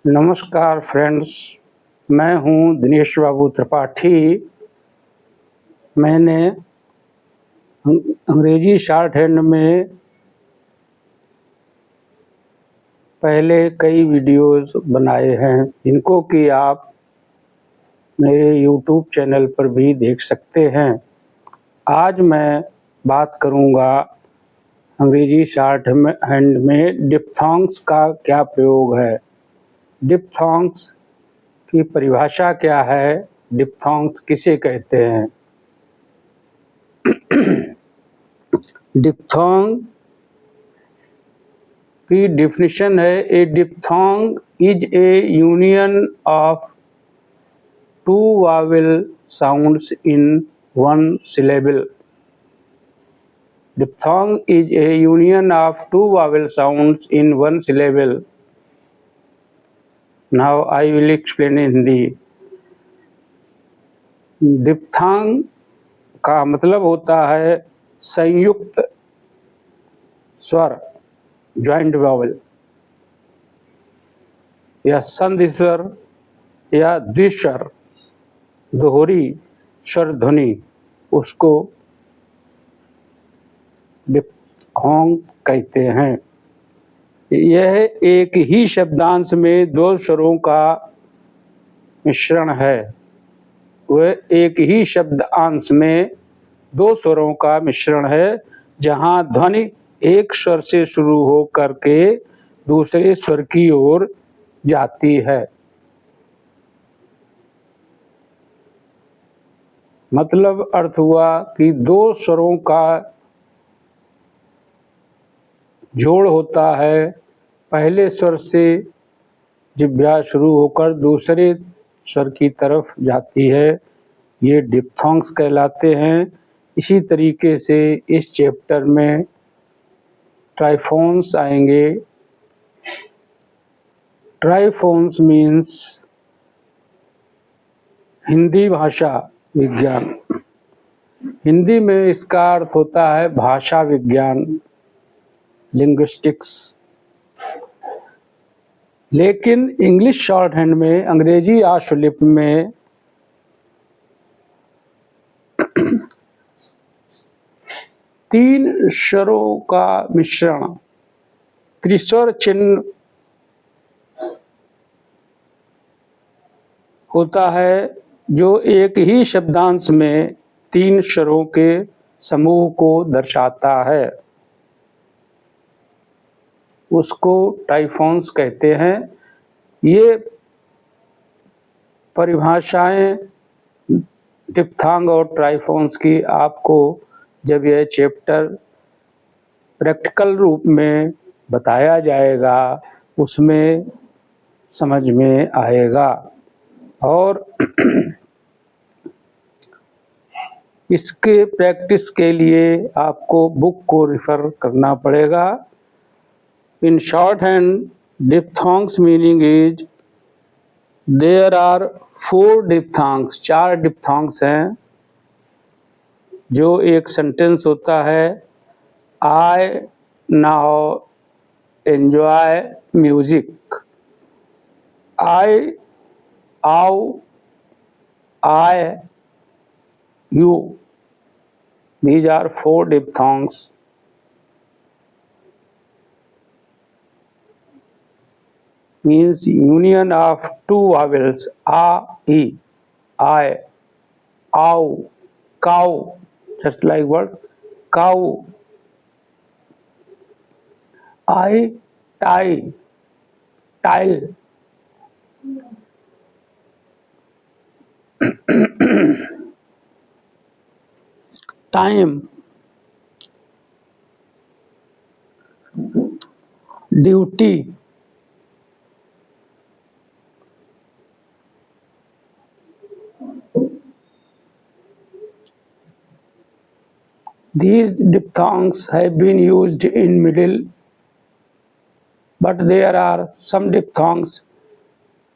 नमस्कार फ्रेंड्स, मैं हूं दिनेश बाबू त्रिपाठी। मैंने अंग्रेजी शॉर्ट हैंड में पहले कई वीडियोस बनाए हैं जिनको कि आप मेरे यूट्यूब चैनल पर भी देख सकते हैं। आज मैं बात करूंगा अंग्रेजी शॉर्ट हैंड में डिप्थॉन्ग्स का क्या प्रयोग है, डिप्थॉन्ग्स की परिभाषा क्या है, डिप्थॉन्ग्स किसे कहते हैं। डिप्थॉन्ग की डिफिनीशन है, a diphthong is a union of two vowel sounds in one syllable. Diphthong is a union of two vowel sounds in one syllable. Now I will explain in Hindi. Diphthong का मतलब होता है संयुक्त स्वर, joint vowel, या संधि स्वर या द्विस्वर, दोहरी स्वर ध्वनि, उसको डिप्थॉन्ग कहते हैं। यह एक ही शब्दांश में दो स्वरों का मिश्रण है। वह एक ही शब्दांश में दो स्वरों का मिश्रण है जहां ध्वनि एक स्वर से शुरू हो करके दूसरे स्वर की ओर जाती है। मतलब अर्थ हुआ कि दो स्वरों का जोड़ होता है। पहले स्वर से जिह्वा शुरू होकर दूसरे स्वर की तरफ जाती है, ये डिप्थॉन्ग्स कहलाते हैं। इसी तरीके से इस चैप्टर में ट्राइफोन्स आएंगे। ट्राइफोन्स मीन्स हिंदी भाषा विज्ञान। हिंदी में इसका अर्थ होता है भाषा विज्ञान, लिंग्विस्टिक्स। लेकिन इंग्लिश शॉर्ट हैंड में, अंग्रेजी आशुलिपि में तीन स्वरों का मिश्रण, त्रिस्वर चिन्ह होता है जो एक ही शब्दांश में तीन स्वरों के समूह को दर्शाता है, उसको ट्राइफोन्स कहते हैं। ये परिभाषाएं डिप्थॉन्ग और ट्राइफोन्स की आपको जब यह चैप्टर प्रैक्टिकल रूप में बताया जाएगा उसमें समझ में आएगा। और इसके प्रैक्टिस के लिए आपको बुक को रिफर करना पड़ेगा। In short hand, diphthongs meaning is there are four diphthongs, चार डिप्थॉन्ग्स हैं जो एक सेंटेंस होता है। I now enjoy music. I, आओ, I, you. These are four diphthongs. Means union of two vowels, a, e, I, ow, cow, just like words, cow, I, tie, tile, time, duty, these diphthongs have been used in middle, but there are some diphthongs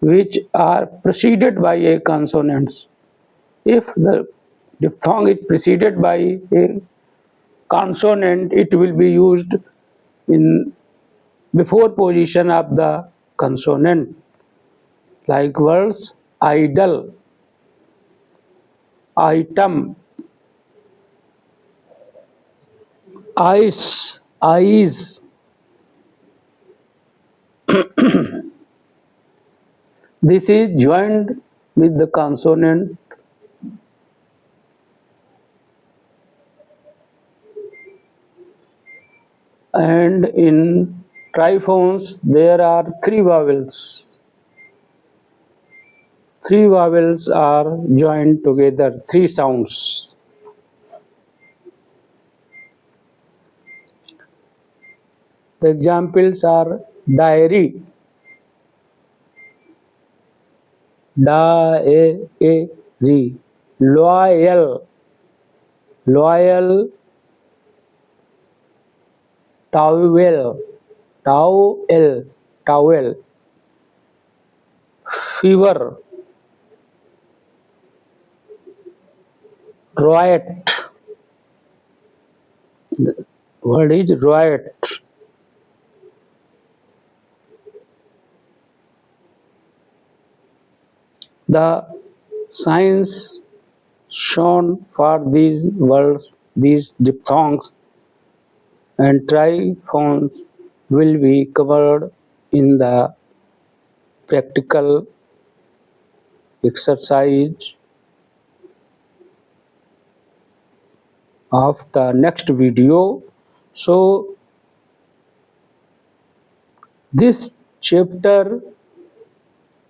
which are preceded by a consonants. If the diphthong is preceded by a consonant, it will be used in before position of the consonant. like words idle, item, ice, eyes. This is joined with the consonant and in triphones there are three vowels. Three vowels are joined together, three sounds. The examples are diary, da-e-ri, loyal, loyal, towel, towel, towel, fever, riot. The word is riot. The signs shown for these words, these diphthongs and triphones will be covered in the practical exercise of the next video. So this chapter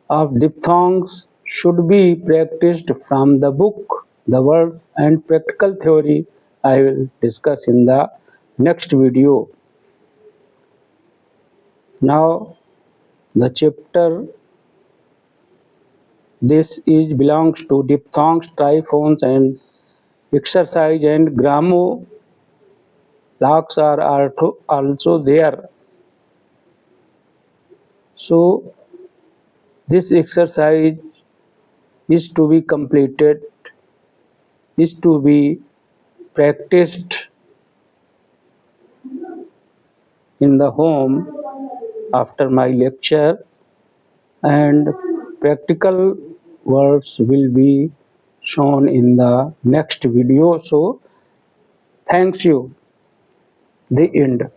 of diphthongs should be practiced from the book. The words and practical theory I will discuss in the next video. Now the chapter this is belongs to diphthongs, triphones and exercise and grammar. Locks are also there. So this exercise is to be completed, is to be practiced in the home after my lecture, and practical words will be shown in the next video. So thanks you. The end.